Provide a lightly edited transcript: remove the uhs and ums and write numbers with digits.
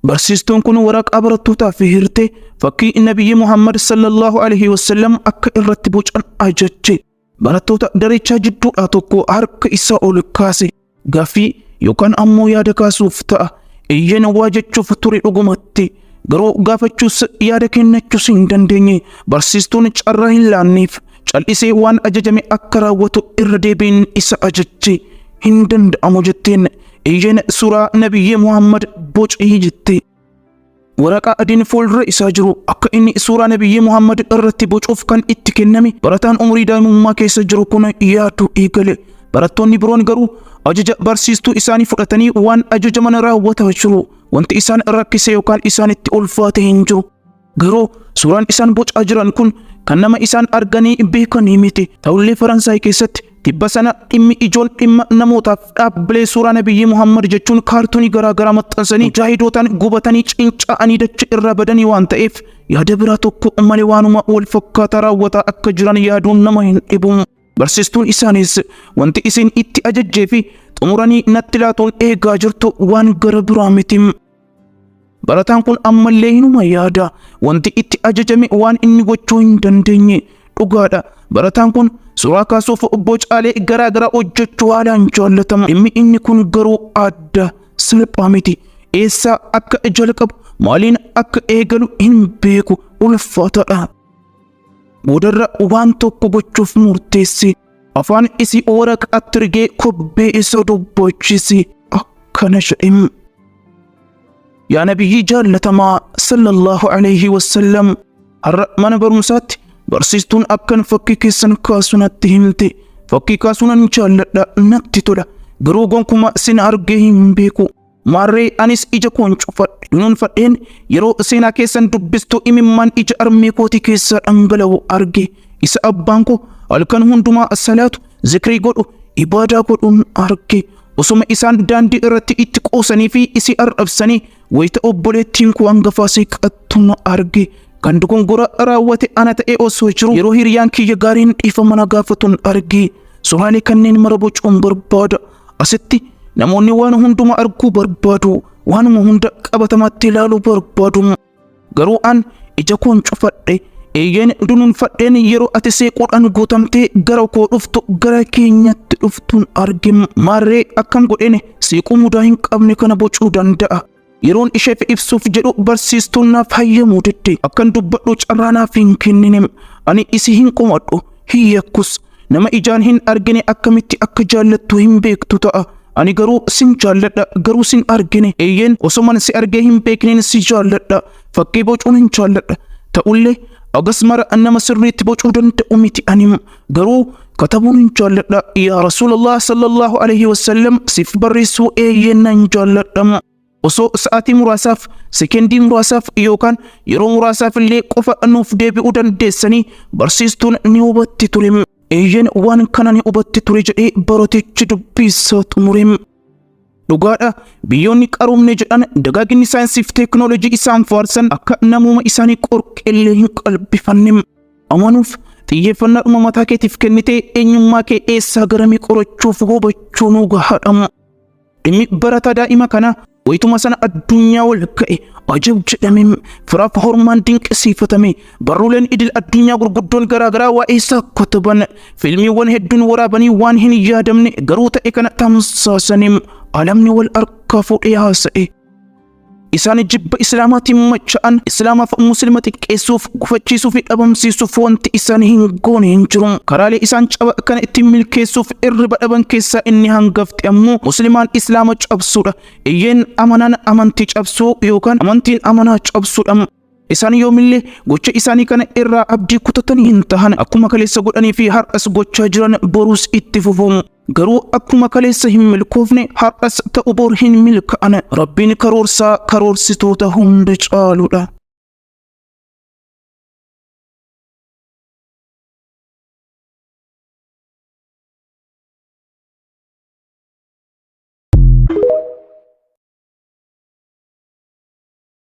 برسيستون كن ورق أبرتوتا في هرتي فكي النبي محمد صلى الله عليه وسلم أك الرتبوج أن أجتشي برتوتا دريتشا جدو أتوكو أرك إسا أولكاسي غافي يوكان أمو يادكاسوف تأ إيين واجتشو فتوري أغمتي غرو غافتشوس يادكينتشو سندنديني برسيستون چارراهن لانيف چالإسي وان أججمي أكراوتو إردبين إسا أجتشي هندند أموجتين إيجين سورة نبي محمد بوج إيجتي ورقا أدين فول رئيسا جرو أكا إني سورة نبي محمد إرتي بوج أفكان إتكنمي براتان أمري دائم ما كيسا جرو كنا إياتو إيقلي براتون نبرون غرو أجج برسيستو إساني فرطاني وان أجج من راوة جرو وانت إسان ركسي يوكان إسان التألفاتهن جرو غرو سورة إسان بوج أجران كن كنما إسان أرغاني بيكا نيميتي تولي فرنساي كيست تبسنا إمي إجول إما نموتا أبلي سورة نبي محمد جتون كارتوني غرا متنسني جاهدوتان غوبتاني چنچا أني دچ إرابدني وان تأف يادبراتو كو أمالي وانما والفكاتا راوتا أكجران يادون نمهن إبون برسيستون إسانيس وانت إسين إتي أججيفي تمراني نتلاتون إيغا جرتو وان غربرامتم براتان كون أماليهنو ما يادا وانت إتي أججمي وان إني وچوين دندني dhugaadha barataan kun suuraa kaasuuf bocaalee garaa hojjechuu haalaan jaallatam dhimmi inni kun garuu adda salphaa miti eessa akka jalqabu maaliin akka eegalu hin beeku ulfaataadha boodarra waan tokko gochuuf murteessi afaan isii waraqaatti rigee kobbee isa dubbachisi akkana jedhem yaa nabiyyi jaallatamaa sallallahu alayhi wasallam har'a mana barumsaatti برسيستون أكن فكي كيسن كاسونات هيمتي فكي كاسونان جالدا نكتي تولا غروغون كما سين أرجيهم بيكو ماري أنيس إجا كون شوفت دونون فتين يرو سينا كيسن دبستو إممان إجا أرميكوتي كيسر أنغلو أرجي إسا أبانكو ألكن هندما الصلاة ذكري قدو إبادة قدون أرجي وسوما إسان داندي إرتي إتقوسني في إسي أرأبسني ويتا أبوليتين كو أنغفاسيك أتنا أرجي Kandukun gora raawwate ana ta'e osoo jiru yeroo hiriyaan kiyya gaariin dhiifama gaafatun argee suhaanii kanneen mara bocuun barbaada asitti namoonni waan hunduma arguu barbaadu waanuma hunda qabatamatti ilaaluu barbaadu garuu an ija koon cufadhe eeyyeen dunuun fadheen yeroo ati seequudhaan guutamtee gara koo dhuftu gara keenyatti dhuftuun argim maarree akkam godhene seequu mudaa hin qabne kana bocuu danda'a yeroon isheef ibsuuf jedhu barsiistuun naaf hayyamuu didde akkan dubbadhu carraa naaf hin kenninem ani isi hin qomadhu hiyyakus nama ijaan hin argine akkamitti akka jaallattu hin beektu ta'a ani garuu sin jaalladha garuu sin argine eeyyeen osoman si argee hin beekneen si jaalladha fakkii bocuun hin jaalladha ta'ullee agas mara nama sirriitti bocuu danda'u miti anim garuu katabuun hin jaalladha yaa rasuulallah sallallahu alayhi wasallam sif barreessuu eeyyeen nan jaalladha osoo sa'aatii muraasaaf sekendii muraasaaf yookaan yeroo muraasaaf illee qofa nuuf deebi'uu dandeessanii barsiistuun ni hubatti ture eeyyeen waan kana ni hubatti ture jedhee barotichi dubbisaa xumure dhugaadha biyyoonni qaroomne jedhan dagaaginni saayinsiif teeknoolojii isaan faarsan akka namuma isaanii qorqeellee hin qalbifanne amanuuf xiyyeeffannaadhuma mataa keetiif kennitee eenyummaa kee eessaa garamii qorachuuf hubachuu nu gahaadha dhimmi barataa daa'ima kana wayituma sana addunyaa wal ka'e ajab jedhamee firaaf hormaan dinqisiifatame barruuleen idil addunyaa gurguddoon garaa waa'ee isaa kataban fiilmiiwwan hedduun waraabanii waan hin yaadamne garuu ta'e kana tamsaasanii alamni wal harkaa fuudhee haasa'e isaan jibba islaamaatiin macha'an islaamaaf muslima xiqqeessuuf gufachiisuu fi dhabamsiisuuf wanti isaan hin goone hin jiru karaalee isaan caba kana ittiin milkeessuuf irriba dhaban keessaa inni hangafti ammoo muslimaan islaama cabsuudha eeyyeen amanaan amantii cabsuu yookaan amantiin amanaa cabsuudha isaan yoomillee gocha isaanii kana irraa abdii kutatanii hin tahan akkuma kaleessa godhanii fi har'as gochaa jiran boruus itti fufuun garuu akkuma kaleessa hin milkoofne har'as ta'u bor hin milka'an rabbiin karoorsitoota hunda caaluudha.